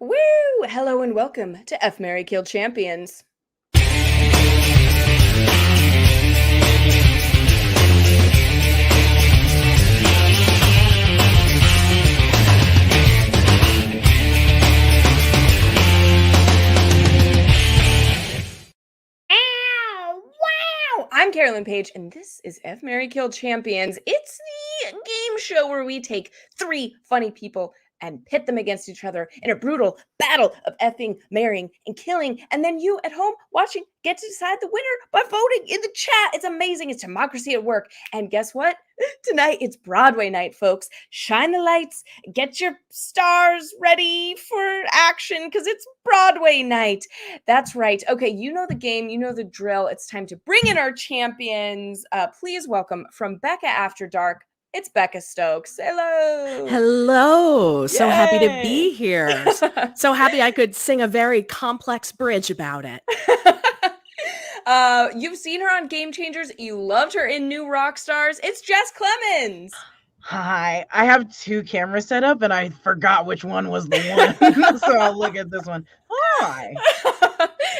Woo! Hello and welcome to F Mary Kill Champions. I'm Carolyn Page, and this is F Mary Kill Champions. It's the game show where we take three funny people and pit them against each other in a brutal battle of effing, marrying, and killing. And then you at home watching get to decide the winner by voting in the chat. It's amazing. It's democracy at work. And guess what? Tonight it's Broadway night, folks. Shine the lights, get your stars ready for action because it's Broadway night. That's right. Okay, you know the game, you know the drill. It's time to bring in our champions. Please welcome from BECCA After Dark. It's Becca Stokes. Hello. Hello. So happy to Yay. be here. So happy I could sing a very complex bridge about it. You've seen her on Game Changers. You loved her in New Rock Stars. It's Jess Clemens. Hi. I have two cameras set up and I forgot which one was the one. So I'll look at this one. Hi.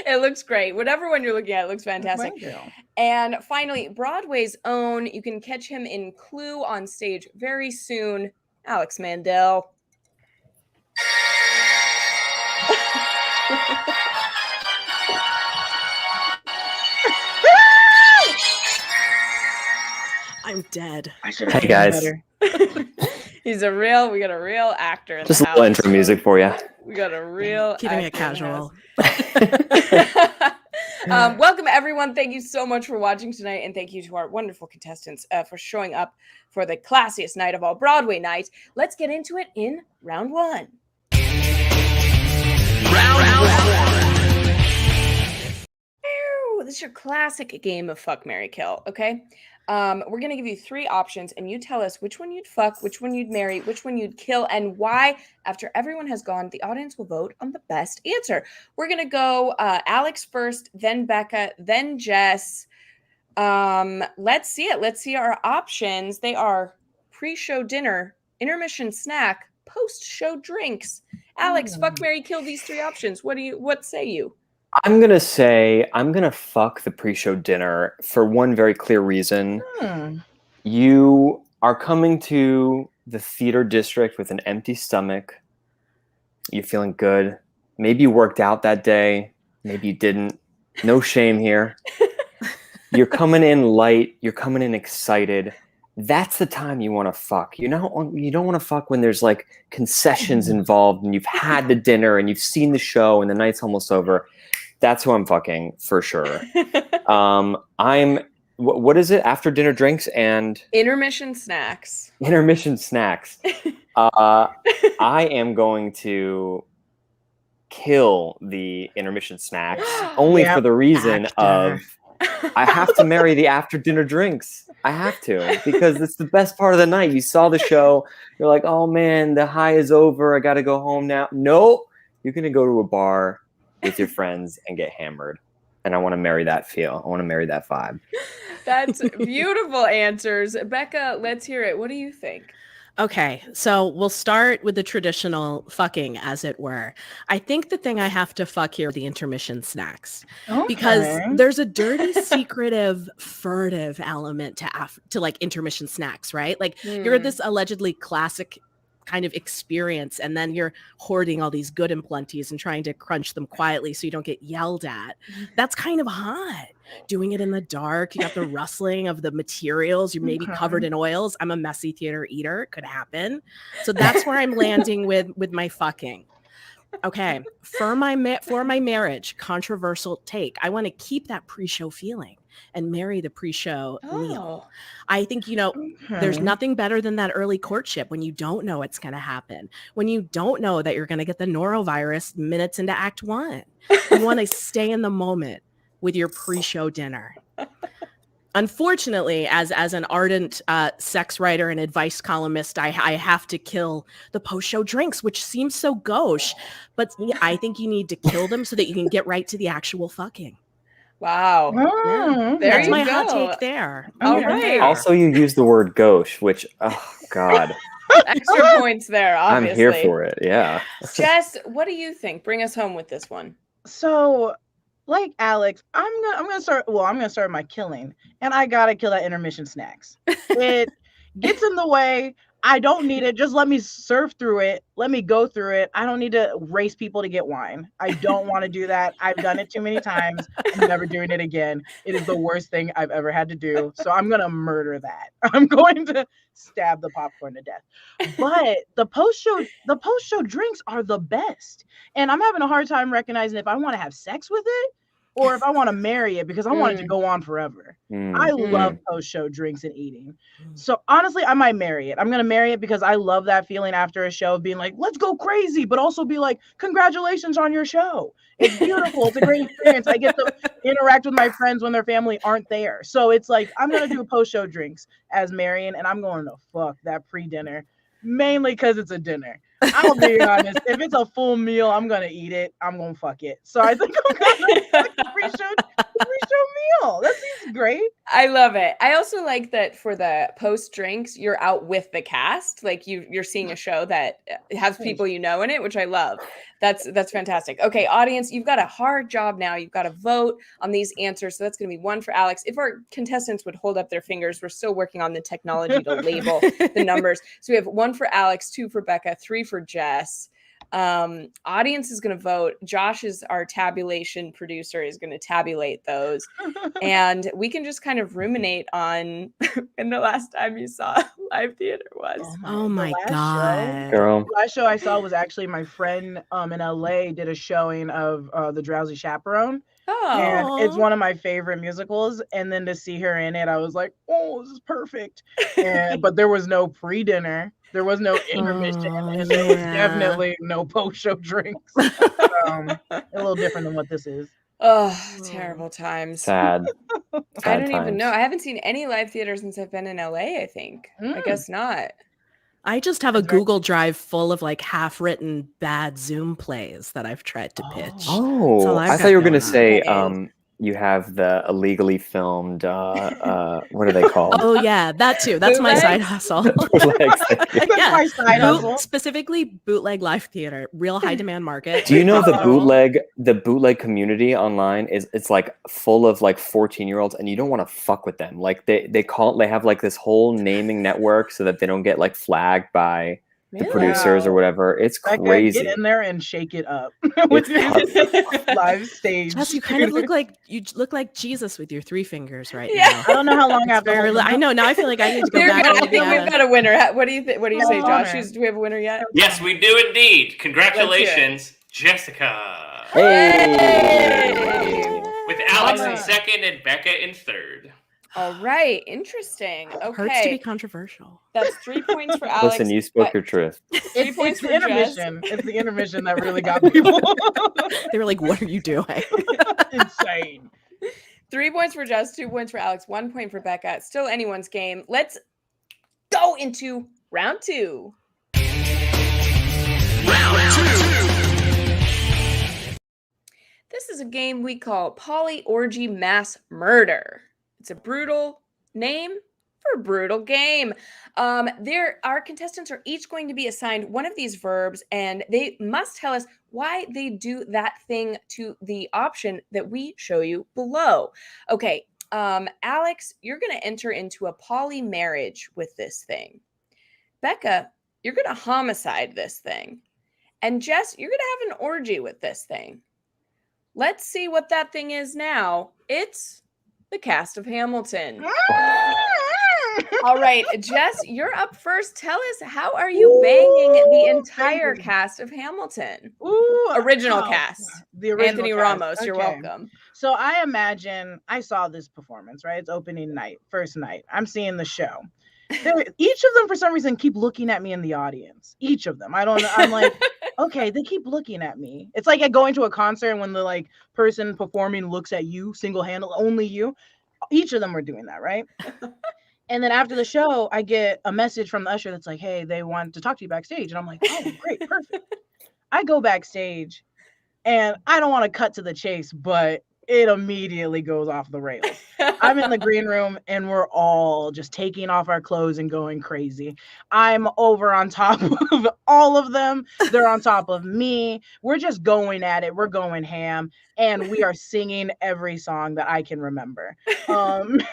It looks great. Whatever one you're looking at, it looks fantastic. Thank you. And finally, Broadway's own, you can catch him in Clue on stage very soon, Alex Mandel. I'm dead. Hey guys, We got a real actor in just the a little house. intro music for you. We got a real Keeping it actor in the casual. house. Welcome everyone. Thank you so much for watching tonight, and thank you to our wonderful contestants for showing up for the classiest night of all, Broadway night. Let's get into it in round one. This is your classic game of fuck, marry, kill. Okay, we're gonna give you three options, and you tell us which one you'd fuck, which one you'd marry, which one you'd kill, and why. After everyone has gone, the audience will vote on the best answer. We're gonna go Alex first, then Becca, then Jess. Let's see it. Let's see our options. They are pre-show dinner, intermission snack, post-show drinks. Alex, fuck, marry, kill these three options. What say you? I'm gonna fuck the pre-show dinner for one very clear reason. You are coming to the theater district with an empty stomach. You're feeling good. Maybe you worked out that day. Maybe you didn't. No shame here. You're coming in light. You're coming in excited. That's the time you want to fuck. You don't want to fuck when there's like concessions involved and you've had the dinner and you've seen the show and the night's almost over. That's who I'm fucking for sure. What is it? After dinner drinks and Intermission snacks. Intermission snacks. I am going to kill the intermission snacks only for the reason of I have to marry the after dinner drinks. I have to, because it's the best part of the night. You saw the show. You're like, oh man, the high is over. I got to go home now. No, you're going to go to a bar with your friends and get hammered. And I want to marry that feel. I want to marry that vibe. That's beautiful answers. Becca, let's hear it. What do you think? Okay, so we'll start with the traditional fucking, as it were. I think the thing I have to fuck here are the intermission snacks. Because there's a dirty, secretive, furtive element to like intermission snacks, right? Like you're this allegedly classic kind of experience, and then you're hoarding all these good and plenties and trying to crunch them quietly so you don't get yelled at. That's kind of hot. Doing it in the dark, you got the rustling of the materials, you're maybe covered in oils. I'm a messy theater eater, could happen. So that's where I'm landing with my fucking. Okay, for my marriage, controversial take. I want to keep that pre-show feeling and marry the pre-show meal. I think, there's nothing better than that early courtship when you don't know what's going to happen, when you don't know that you're going to get the norovirus minutes into Act 1. You want to stay in the moment with your pre-show dinner. Unfortunately, as an ardent sex writer and advice columnist, I have to kill the post-show drinks, which seems so gauche, but I think you need to kill them so that you can get right to the actual fucking. Wow. Yeah. That's my hot take there. All right. Also, you use the word gauche, which, oh God. Extra points there, obviously. I'm here for it. Yeah. Jess, what do you think? Bring us home with this one. So, like Alex, I'm gonna start. Well, I'm gonna start my killing, and I gotta kill that intermission snacks. It gets in the way. I don't need it. Just let me surf through it. Let me go through it. I don't need to race people to get wine. I don't want to do that. I've done it too many times. I'm never doing it again. It is the worst thing I've ever had to do. So I'm gonna murder that. I'm going to stab the popcorn to death. But the post-show drinks are the best. And I'm having a hard time recognizing if I want to have sex with it or if I want to marry it because I want it to go on forever. I love post-show drinks and eating. So honestly, I might marry it. I'm going to marry it because I love that feeling after a show of being like, let's go crazy, but also be like, congratulations on your show. It's beautiful. It's a great experience. I get to interact with my friends when their family aren't there. So it's like, I'm going to do post-show drinks as Marion, and I'm going to fuck that pre-dinner, mainly because it's a dinner. I'll be honest. If it's a full meal, I'm gonna eat it. I'm gonna fuck it. So I think I'm gonna fuck the pre-show meal. That seems great. I love it. I also like that for the post drinks, you're out with the cast. Like you're seeing a show that has people you know in it, which I love. That's fantastic. Okay, audience, you've got a hard job now. You've got to vote on these answers. So that's going to be 1 for Alex. If our contestants would hold up their fingers, we're still working on the technology to label the numbers. So we have 1 for Alex, 2 for BECCA, 3 for Jess. Audience is going to vote. Josh is our tabulation producer, is going to tabulate those. And we can just kind of ruminate on when the last time you saw live theater was. Oh my God. The last show I saw was actually my friend in LA did a showing of The Drowsy Chaperone. And it's one of my favorite musicals. And then to see her in it, I was like, oh, this is perfect. But there was no pre-dinner. There was no intermission. And there was definitely no post-show drinks. A little different than what this is. Oh, terrible times. Sad. I don't even know. I haven't seen any live theater since I've been in LA, I think. I guess not. I just have a Google Drive full of like half-written bad Zoom plays that I've tried to pitch. Oh, I thought you were going to say you have the illegally filmed, what are they called? Oh, yeah, that too. That's my side hustle. Bootlegs. That's my side hustle. Specifically, bootleg live theater, real high demand market. Do you know the bootleg community online it's like full of like 14-year-olds, and you don't want to fuck with them. Like they have like this whole naming network so that they don't get like flagged by the producers or whatever. It's crazy. Get in there and shake it up with your live stage. Jess, you kind of look like Jesus with your 3 fingers right now. I don't know how long I've been. I know now. I feel like I need to go back. I think we've got a winner. What do you say, Josh? Do we have a winner yet? Yes, we do indeed. Congratulations, Jessica. Hey! With Alex in second and BECCA in third. All right, interesting. Okay, hurts to be controversial. That's 3 points for Alex. Listen, you spoke your truth. 3 points for the intermission. It's the intermission that really got people. They were like, "What are you doing?" Insane. 3 points for Jess, 2 points for Alex, 1 point for BECCA. It's still anyone's game. Let's go into round 2. Round 2. This is a game we call Poly Orgy Mass Murder. It's a brutal name for a brutal game. Our contestants are each going to be assigned one of these verbs, and they must tell us why they do that thing to the option that we show you below. Okay, Alex, you're going to enter into a poly marriage with this thing. BECCA, you're going to homicide this thing. And Jess, you're going to have an orgy with this thing. Let's see what that thing is now. It's the cast of Hamilton. All right, Jess, you're up first. Tell us, how are you banging the entire cast of Hamilton? Original cast. The original Anthony cast. Ramos, Okay. you're welcome. So I imagine I saw this performance, right? It's opening night, first night. I'm seeing the show. Each of them, for some reason, keep looking at me in the audience. Each of them. I'm like, okay, they keep looking at me. It's like going to a concert and when the like person performing looks at you, single-handed, only you. Each of them were doing that, right? And then after the show, I get a message from the usher that's like, hey, they want to talk to you backstage. And I'm like, oh, great, perfect. I go backstage and I don't want to cut to the chase, but it immediately goes off the rails. I'm in the green room and we're all just taking off our clothes and going crazy. I'm over on top of all of them. They're on top of me. We're just going at it. We're going ham. And we are singing every song that I can remember.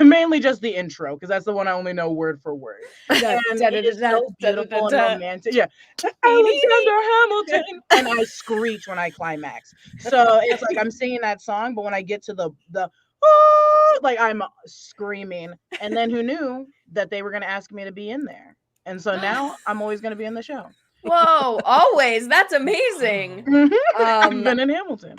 Mainly just the intro, because that's the one I only know word for word. And it is so beautiful and romantic. Yeah. Alexander Hamilton. And I screech when I climax. So it's like I'm singing that song, but when I get to the like I'm screaming. And then who knew that they were going to ask me to be in there? And so now I'm always going to be in the show. Whoa, always. That's amazing. I've been in Hamilton.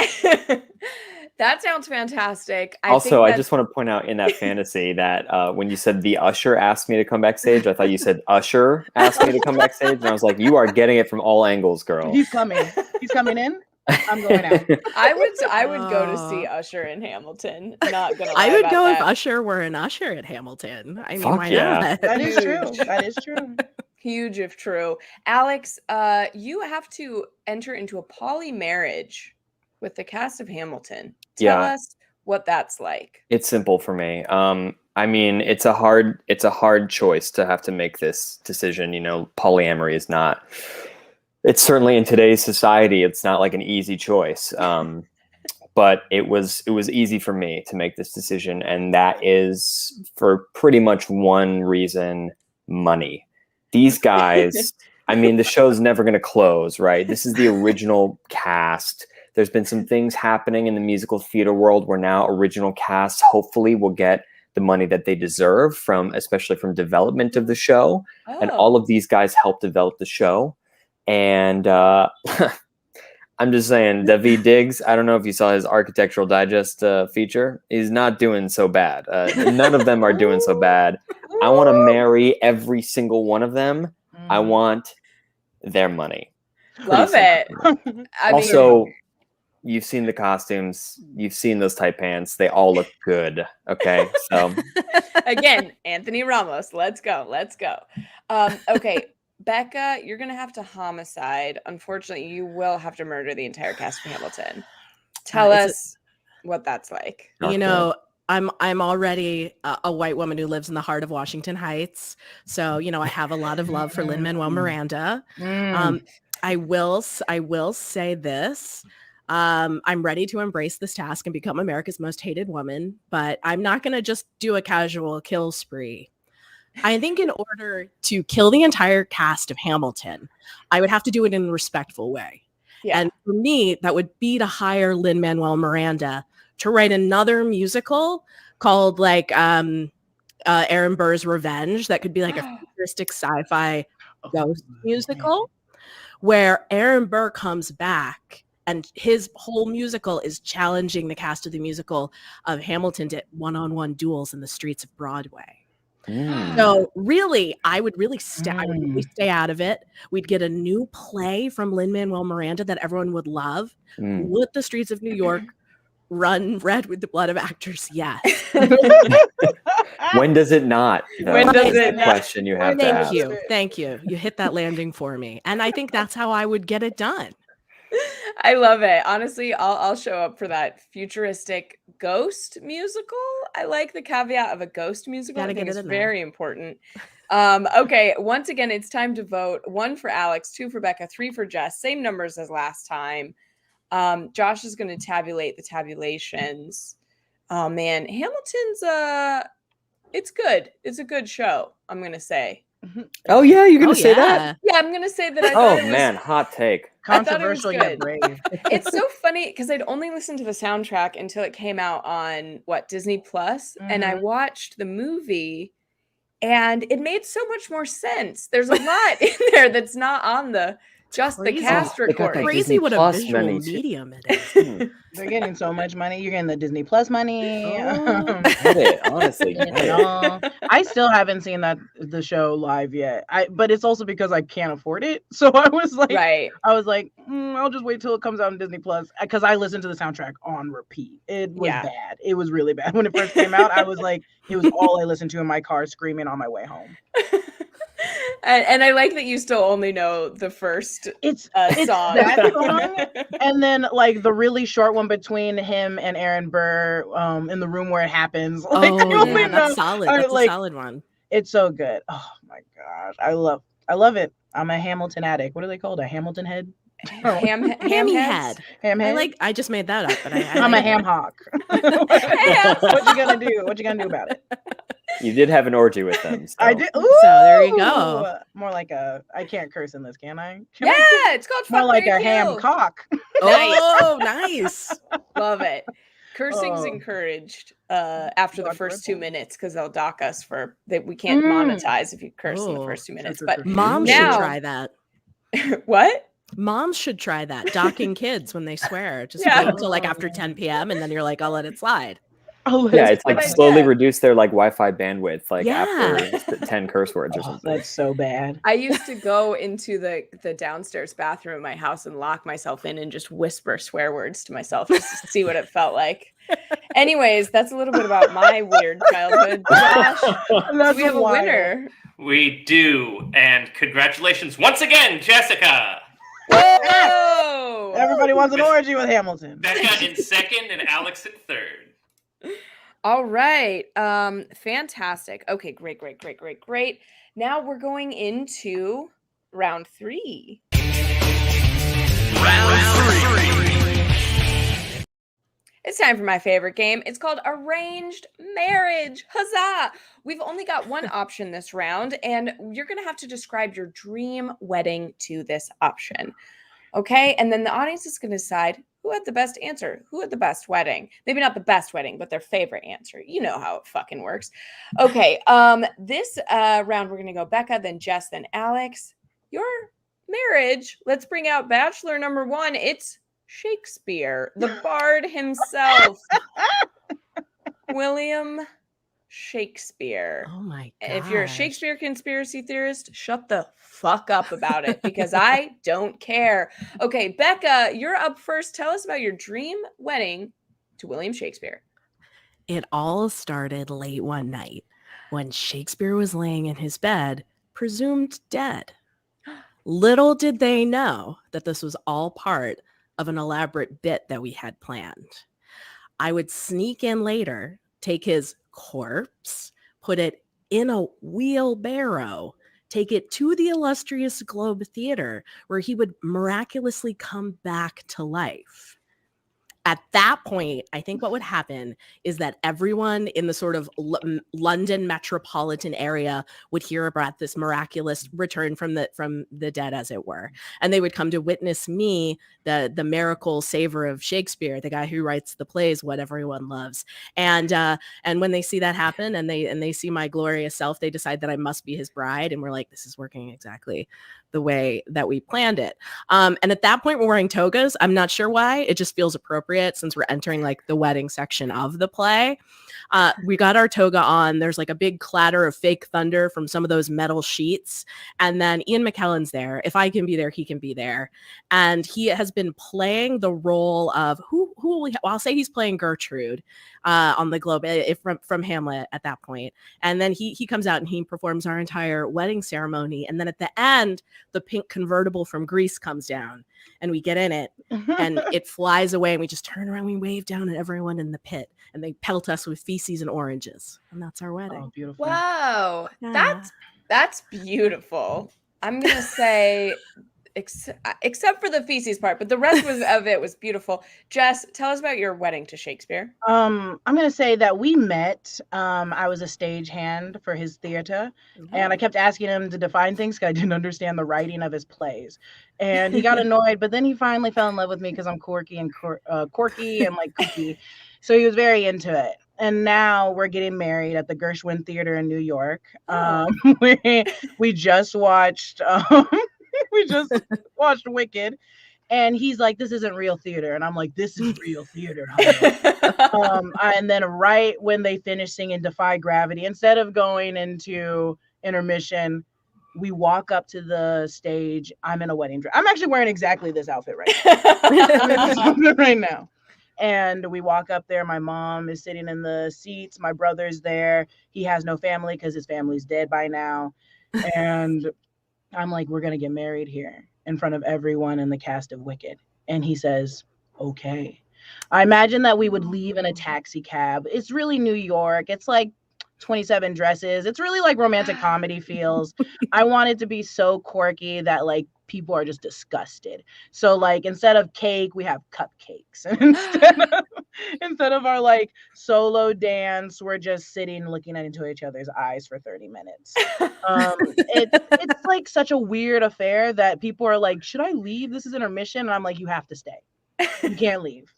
That sounds fantastic. I just want to point out in that fantasy that when you said the usher asked me to come backstage, I thought you said usher asked me to come backstage. And I was like, you are getting it from all angles, girl. He's coming. He's coming in. I'm going out. I would go to see Usher in Hamilton. Not gonna lie I would go that. if Usher were an usher at Hamilton. I mean, Fuck why yeah. not? That is true. That is true. Huge if true. Alex, you have to enter into a poly marriage with the cast of Hamilton. Tell us what that's like. It's simple for me. I mean, it's a hard choice to have to make this decision. You know, polyamory is not. It's certainly in today's society, it's not like an easy choice. But it was easy for me to make this decision, and that is for pretty much one reason: money. These guys, I mean, the show's never going to close, right? This is the original cast. There's been some things happening in the musical theater world where now original casts hopefully will get the money that they deserve especially from development of the show. Oh. And all of these guys helped develop the show. And I'm just saying, Daveed Diggs, I don't know if you saw his Architectural Digest feature. He's not doing so bad. None of them are doing so bad. I want to marry every single one of them. I want their money. Love it. Also, you've seen the costumes. You've seen those tight pants. They all look good. Okay, so again, Anthony Ramos. Let's go. Okay. BECCA, you're gonna have to homicide. Unfortunately, you will have to murder the entire cast of Hamilton. Tell us what that's like. You know, I'm already a white woman who lives in the heart of Washington Heights, so you know I have a lot of love for Lin-Manuel Miranda. I will say this. I'm ready to embrace this task and become America's most hated woman, but I'm not going to just do a casual kill spree. I think in order to kill the entire cast of Hamilton, I would have to do it in a respectful way. Yeah. And for me, that would be to hire Lin-Manuel Miranda to write another musical called like Aaron Burr's Revenge. That could be like a futuristic sci-fi ghost musical where Aaron Burr comes back and his whole musical is challenging the cast of the musical of Hamilton to one-on-one duels in the streets of Broadway. So really, I would really stay out of it. We'd get a new play from Lin-Manuel Miranda that everyone would love. Let the streets of New York run red with the blood of actors. Yes. When does it not? When does it not? Question you have to ask. Thank you. You hit that landing for me. And I think that's how I would get it done. I love it. Honestly, I'll show up for that futuristic ghost musical. I like the caveat of a ghost musical. I think it's very important. Okay, once again, it's time to vote. 1 for Alex, 2 for BECCA, 3 for Jess. Same numbers as last time. Josh is going to tabulate the tabulations. Oh man, Hamilton's it's good. It's a good show, I'm going to say. Oh yeah, you're gonna say that? Yeah, I'm gonna say that. I thought it was, man, hot take. Controversial yet brave. It's so funny because I'd only listened to the soundtrack until it came out on Disney Plus, and I watched the movie, and it made so much more sense. There's a lot in there that's not on the cast recording. Crazy what a visual medium it is. They're getting so much money. You're getting the Disney Plus money. Get it, honestly. I still haven't seen the show live yet. But it's also because I can't afford it. So I was like, I'll just wait till it comes out on Disney Plus because I listened to the soundtrack on repeat. It was bad. It was really bad when it first came out. I was like, it was all I listened to in my car, screaming on my way home. And I like that you still only know the first It's song. that song, and then like the really short one between him and Aaron Burr in the room where it happens. Like, I only know, that's solid. That's a solid one. It's so good. Oh my gosh, I love it. I'm a Hamilton addict. What are they called? A Hamilton head? Hammy heads? Ham head? I just made that up, but I'm a ham hock. What you gonna do? What you gonna do about it? You did have an orgy with them. So. I did. Ooh, so there you go. More like I can't curse in this, can I? It's called more like Mary a ham Kill. cock. Oh, nice. Love it. Cursing's encouraged after the first 2 minutes because they'll dock us for that. We can't monetize if you curse in the first 2 minutes. But moms should try that. What? Moms should try that. Docking kids when they swear. Just wait until like after 10 p.m. and then you're like, I'll let it slide. It's like slowly reduce their like Wi-Fi bandwidth like after 10 curse words or something. That's so bad. I used to go into the downstairs bathroom of my house and lock myself in and just whisper swear words to myself just to see what it felt like. Anyways, that's a little bit about my weird childhood. Josh, we have a winner. We do, and congratulations once again, Jessica. Whoa! Everybody wants an orgy with Hamilton. Becca in second and Alex in third. All right. Fantastic. Okay, great. Now we're going into round 3. Round 3. It's time for my favorite game. It's called Arranged Marriage. Huzzah! We've only got one option this round, and you're going to have to describe your dream wedding to this option. Okay? And then the audience is going to decide who had the best answer, who had the best wedding. Maybe not the best wedding, but their favorite answer. You know how it fucking works. Okay, this round we're going to go Becca, then Jess, then Alex. Your marriage, let's bring out bachelor number 1. It's Shakespeare, the bard himself. William Shakespeare. Oh my god. If you're a Shakespeare conspiracy theorist, shut the fuck up about it because I don't care. Okay, Becca, you're up first. Tell us about your dream wedding to William Shakespeare. It all started late one night when Shakespeare was laying in his bed, presumed dead. Little did they know that this was all part of an elaborate bit that we had planned. I would sneak in later, take his corpse, put it in a wheelbarrow, take it to the illustrious Globe Theater, where he would miraculously come back to life. At that point, I think what would happen is that everyone in the sort of London metropolitan area would hear about this miraculous return from the dead, as it were. And they would come to witness me, the miracle saver of Shakespeare, the guy who writes the plays, what everyone loves. And when they see that happen and they see my glorious self, they decide that I must be his bride. And we're like, this is working exactly the way that we planned it. And at that point, we're wearing togas. I'm not sure why. It just feels appropriate since we're entering like the wedding section of the play. We got our toga on. There's like a big clatter of fake thunder from some of those metal sheets. And then Ian McKellen's there. If I can be there, he can be there. And he has been playing the role of who will we, well, I'll say he's playing Gertrude on the Globe from Hamlet at that point. And then he comes out and he performs our entire wedding ceremony. And then at the end, the pink convertible from Greece comes down and we get in it and it flies away and we just turn around, we wave down at everyone in the pit and they pelt us with feces and oranges. And that's our wedding. Oh, beautiful. Wow. Yeah. That's beautiful. I'm going to say except for the feces part, but the rest of it was beautiful. Jess, tell us about your wedding to Shakespeare. I'm gonna say that we met. I was a stagehand for his theater, and I kept asking him to define things because I didn't understand the writing of his plays, and he got annoyed. But then he finally fell in love with me because I'm quirky and like kooky, so he was very into it. And now we're getting married at the Gershwin Theater in New York. We just watched. We just watched Wicked, and he's like, "This isn't real theater," and I'm like, "This is real theater." And then right when they finish singing "Defy Gravity," instead of going into intermission, we walk up to the stage. I'm in a wedding dress. I'm actually wearing exactly this outfit right now. And we walk up there. My mom is sitting in the seats. My brother's there. He has no family because his family's dead by now. And I'm like, we're going to get married here in front of everyone in the cast of Wicked. And he says, okay. I imagine that we would leave in a taxi cab. It's really New York. It's like 27 dresses. It's really like romantic comedy feels. I want it to be so quirky that like people are just disgusted. So like instead of cake, we have cupcakes. And instead of our like solo dance, we're just sitting looking into each other's eyes for 30 minutes. It's like such a weird affair that people are like, should I leave? This is intermission. And I'm like, you have to stay. You can't leave.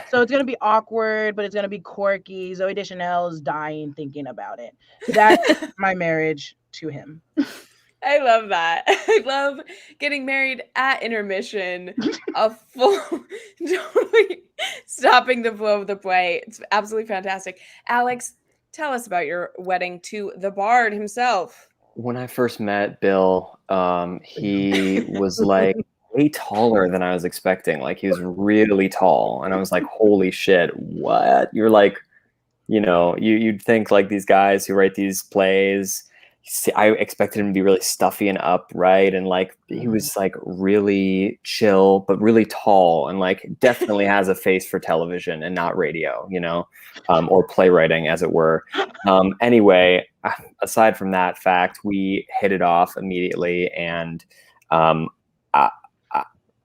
So it's going to be awkward, but it's going to be quirky. Zoe Deschanel is dying thinking about it. That's my marriage to him. I love that. I love getting married at intermission. A full, totally stopping the flow of the play. It's absolutely fantastic. Alex, tell us about your wedding to the Bard himself. When I first met Bill, he was like way taller than I was expecting. Like he was really tall, and I was like, "Holy shit, what?" You're like, you'd think like these guys who write these plays. I expected him to be really stuffy and upright, and like he was like really chill, but really tall, and like definitely has a face for television and not radio, or playwriting, as it were. Anyway, aside from that fact, we hit it off immediately, and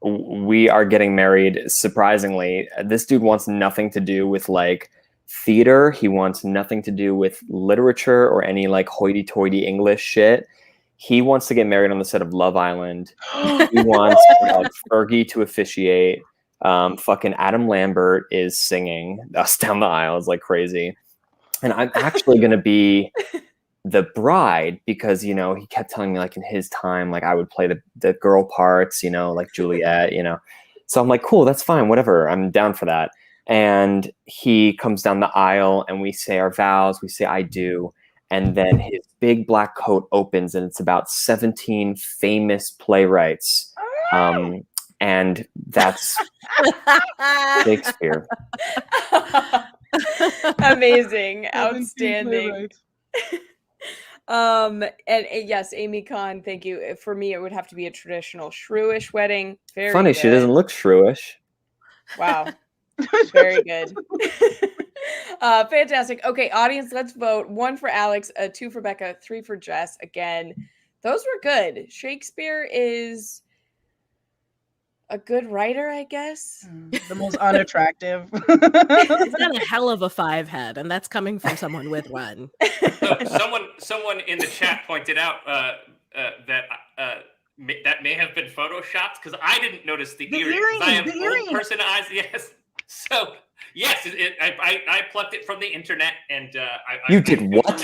we are getting married. Surprisingly, this dude wants nothing to do with like theater. He wants nothing to do with literature or any like hoity-toity English shit. He wants to get married on the set of Love Island. He wants Fergie to officiate. Fucking Adam Lambert is singing us down the aisle. It's like crazy. And I'm actually going to be the bride because, he kept telling me like in his time, like I would play the girl parts, like Juliet, So I'm like, cool, that's fine. Whatever. I'm down for that. And he comes down the aisle and we say our vows, we say I do. And then his big black coat opens and it's about 17 famous playwrights. And that's Shakespeare. Amazing. Outstanding. And yes, Amy Kahn, thank you. For me, it would have to be a traditional shrewish wedding. Very funny, good. She doesn't look shrewish. Wow. Very good. Fantastic. Okay, audience, let's vote. 1 for Alex, 2 for BECCA, 3 for Jess. Again, those were good. Shakespeare is a good writer, I guess. The most unattractive. He's got a hell of a 5 head, and that's coming from someone with one. So someone in the chat pointed out that that may have been photoshopped because I didn't notice the earrings. I have old person eyes. Yes. So yes, I plucked it from the internet, and you did what?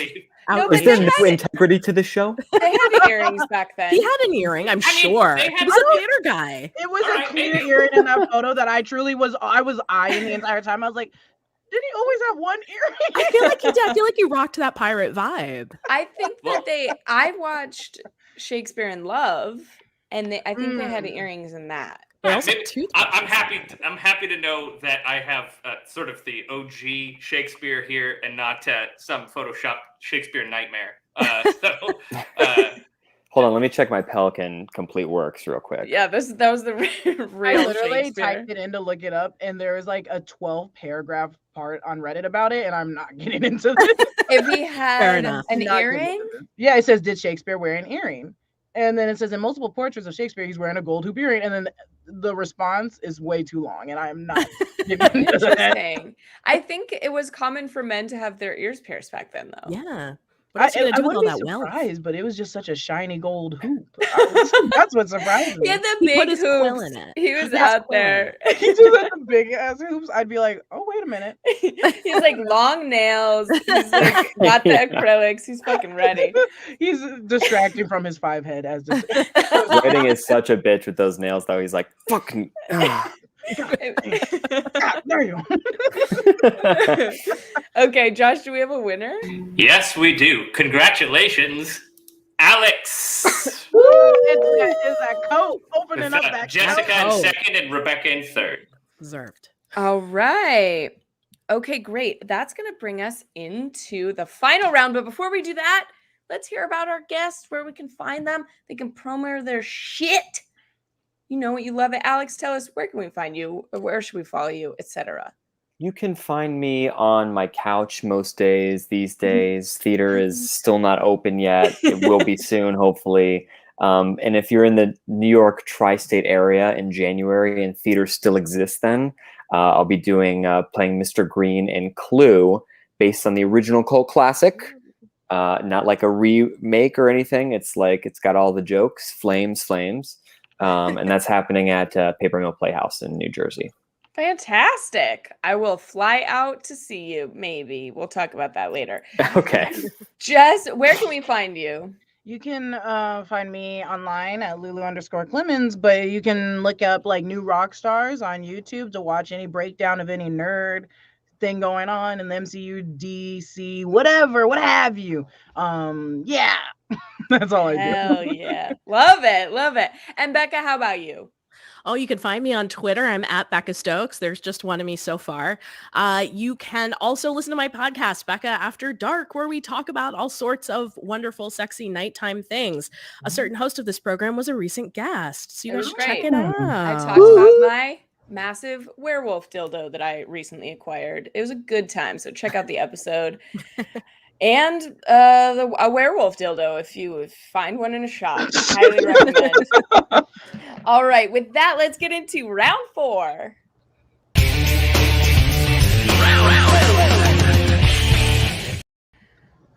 No, is there no integrity to the show? They had earrings back then. He had an earring, I'm sure. He was a theater guy. It was a clear earring in that photo that I was eyeing the entire time. I was like, did he always have one earring? I feel like he did. I feel like he rocked that pirate vibe. I think that I watched Shakespeare in Love, and I think they had earrings in that. I'm happy to know that I have sort of the OG Shakespeare here and not some Photoshop Shakespeare nightmare. Hold on, let me check my Pelican Complete Works real quick. Yeah, that was the real I literally Shakespeare. typed it in to look it up, and there was like a 12-paragraph part on Reddit about it, and I'm not getting into this. If he had an earring? Yeah, it says, did Shakespeare wear an earring? And then it says in multiple portraits of Shakespeare, he's wearing a gold hoop earring. And then the response is way too long, and I am not giving into that. Interesting. I think it was common for men to have their ears pierced back then, though. Yeah. What else are you gonna do with all that wealth? But it was just such a shiny gold hoop. That's what surprised me. He had the big put his hoops. quill in it. He was out there. He just had the big ass hoops. I'd be like, oh, wait a minute. He's like long nails. He's like got the acrylics. He's fucking ready. He's distracting from his 5 head as just Writing is such a bitch with those nails, though. He's like, fucking. There you go. Okay, Josh, do we have a winner? Yes, we do. Congratulations, Alex. Woo! It's that coat opening up that Jessica coat. in second and Rebecca in third. Deserved. All right. Okay, great. That's going to bring us into the final round. But before we do that, let's hear about our guests, where we can find them. They can promo their shit. You know what, you love it. Alex, tell us, where can we find you? Where should we follow you, etc.? You can find me on my couch most days these days. Theater is still not open yet. It will be soon, hopefully. And if you're in the New York tri-state area in January and theater still exists then, I'll be playing Mr. Green in Clue, based on the original cult classic. Not like a remake or anything. It's got all the jokes, flames. And that's happening at Paper Mill Playhouse in New Jersey. Fantastic. I will fly out to see you, maybe. We'll talk about that later. Okay. Jess, where can we find you? You can find me online at Lulu_Clemens, but you can look up like New Rock Stars on YouTube to watch any breakdown of any nerd thing going on in the MCU, DC, whatever, what have you. Yeah. That's all I do. Hell yeah. Love it. And Becca, how about you? Oh, you can find me on Twitter. I'm at Becca Stokes. There's just one of me so far. You can also listen to my podcast, Becca After Dark, where we talk about all sorts of wonderful, sexy nighttime things. A certain host of this program was a recent guest, so you guys should check it out. I talked about my massive werewolf dildo that I recently acquired. It was a good time, so check out the episode. And a werewolf dildo if you find one in a shop. Highly recommend. All right, with that, let's get into round 4.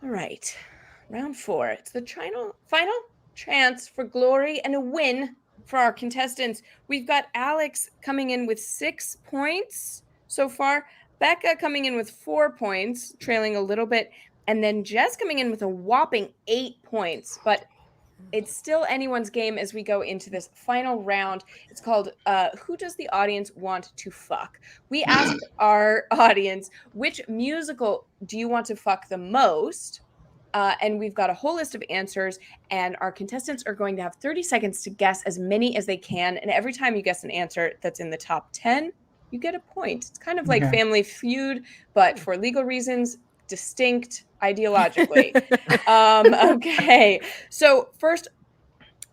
All right, round 4. It's the final chance for glory and a win for our contestants. We've got Alex coming in with 6 points so far. Becca coming in with 4 points, trailing a little bit. And then Jess coming in with a whopping 8 points. But it's still anyone's game as we go into this final round. It's called Who Does the Audience Want to Fuck? We asked our audience, which musical do you want to fuck the most? And we've got a whole list of answers. And our contestants are going to have 30 seconds to guess as many as they can. And every time you guess an answer that's in the top 10, you get a point. It's kind of like Family Feud, but for legal reasons, distinct ideologically. Okay, so first,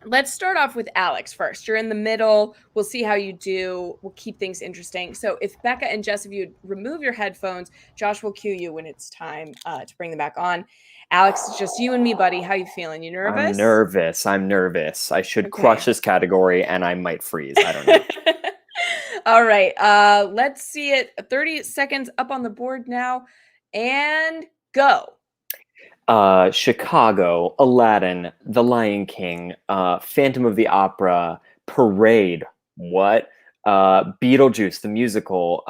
let's start off with Alex first. You're in the middle. We'll see how you do. We'll keep things interesting. So if Becca and Jess, if you remove your headphones, Josh will cue you when it's time to bring them back on. Alex, it's just you and me, buddy. How you feeling? You nervous? I'm nervous. I should crush this category and I might freeze. I don't know. All right, let's see it. 30 seconds up on the board now. And go. Chicago, Aladdin, The Lion King, Phantom of the Opera, Parade. What? Beetlejuice, the musical.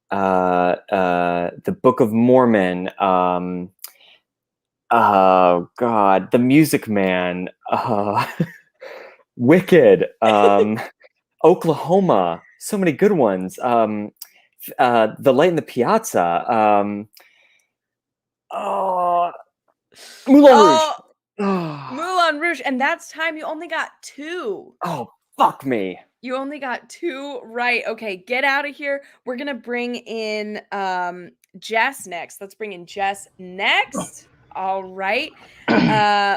The Book of Mormon. Oh God, The Music Man. Wicked. Oklahoma. So many good ones. The Light in the Piazza. Moulin Rouge. Moulin Rouge. And that's time. You only got 2. Oh, fuck me. You only got 2 right. Okay, get out of here. We're going to bring in Jess next. Let's bring in Jess next. All right.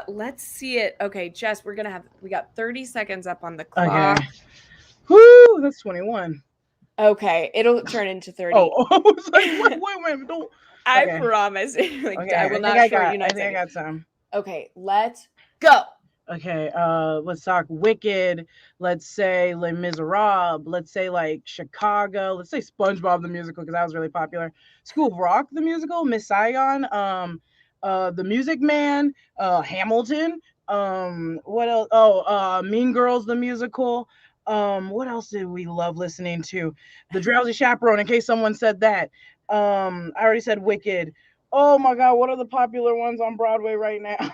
Let's see it. Okay, Jess, we got 30 seconds up on the clock. Okay. Woo, that's 21. Okay, it'll turn into 30. Oh, I was like, wait, don't. I promise. I will not short you. I think I got some. Okay, let's go. Okay, let's talk Wicked. Let's say Les Miserables. Let's say like Chicago. Let's say SpongeBob the musical because that was really popular. School of Rock the musical. Miss Saigon. The Music Man. Hamilton. What else? Oh, Mean Girls the musical. What else did we love listening to? The Drowsy Chaperone, in case someone said that. I already said Wicked. Oh my God, what are the popular ones on Broadway right now?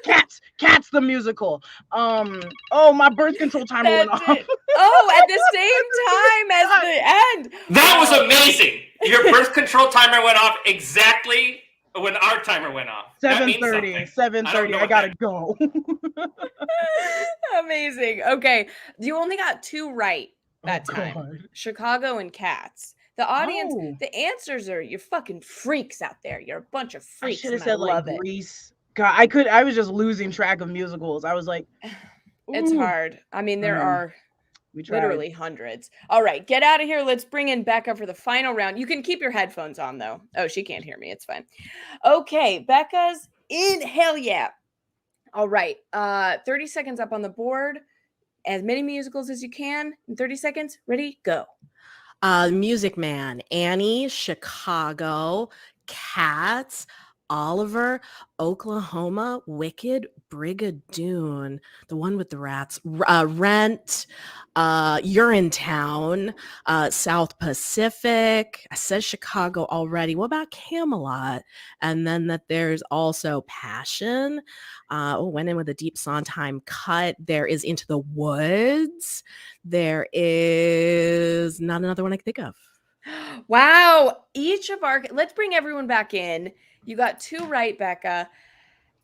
Cats the musical. Oh, my birth control timer went off. Oh, at the same time as the end. That was amazing. Your birth control timer went off exactly when our timer went off. 7:30. 7:30. I gotta go. Amazing. Okay, you only got 2 right that time. God. Chicago and Cats. The audience, the answers are you're fucking freaks out there. You're a bunch of freaks. I should have said like Grease. God, I was just losing track of musicals. I was like, it's hard. I mean, there are literally hundreds. All right, get out of here. Let's bring in BECCA for the final round. You can keep your headphones on though. Oh, she can't hear me. It's fine. Okay, BECCA's in. Hell yeah. All right. 30 seconds up on the board. As many musicals as you can in 30 seconds. Ready? Go. Music Man, Annie, Chicago, Cats, Oliver, Oklahoma, Wicked, Brigadoon, the one with the rats, Rent, Urinetown, South Pacific. I said Chicago already. What about Camelot? And then that there's also Passion. Went in with a deep Sondheim cut. There is Into the Woods. There is not another one I can think of. Wow. Let's bring everyone back in. You got 2 right, BECCA.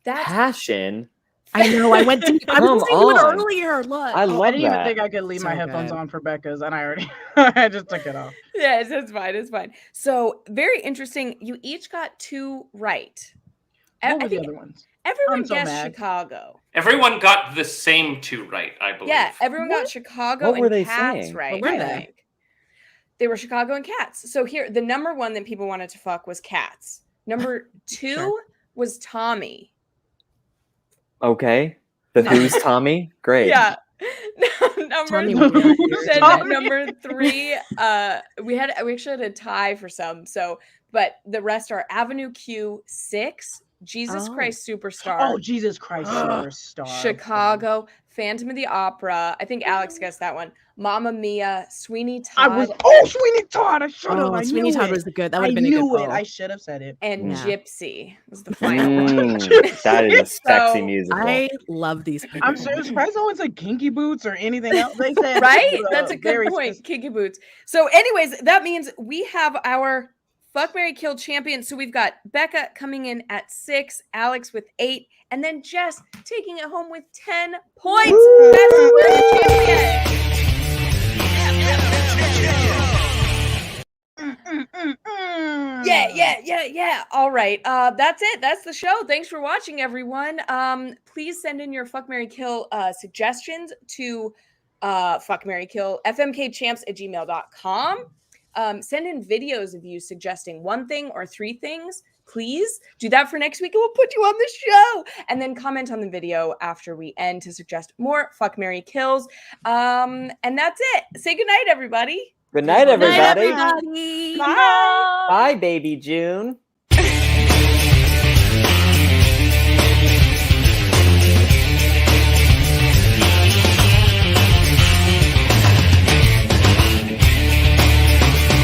That's Passion. I know. I went deep. I was listening to it earlier. Look. I didn't even think I could leave my headphones on for BECCA's, and I already I just took it off. Yes, it's fine. It's fine. So very interesting. You each got 2 right. What were the other ones? Everyone guessed Chicago. Everyone got the same 2 right, I believe. Yeah, everyone got Chicago and Cats right. What were they? I think. They were Chicago and Cats. So here, the number 1 that people wanted to fuck was Cats. Number 2 was Tommy. Okay. The Who's Tommy? Great. Yeah. Number 3, we actually had a tie for some. So, but the rest are Avenue Q, 6, Jesus Christ Superstar. Oh, Jesus Christ Superstar. Chicago, Phantom of the Opera. I think Alex guessed that one. Mamma Mia, Sweeney Todd. Sweeney Todd. I should have. Sweeney Todd was the good. That would have been a good call. I should have said it. And Gypsy was the final one. That is a sexy musical. I love these people. I'm surprised no one said Kinky Boots or anything else. They said right? That's a good point. Kinky Boots. So, anyways, that means we have our Fuck, Marry, Kill champion. So we've got BECCA coming in at 6, Alex with 8, and then Jess taking it home with 10 points. That's the champion. Yeah. All right. That's it. That's the show. Thanks for watching, everyone. Please send in your Fuck, Marry, Kill suggestions to Fuck, Marry, Kill fmkchamps@gmail.com. Send in videos of you suggesting 1 thing or 3 things. Please do that for next week and we'll put you on the show. And then comment on the video after we end to suggest more Fuck, Marry, Kills. And that's it. Say goodnight, everybody. Good night, everybody. Bye. Bye, baby June.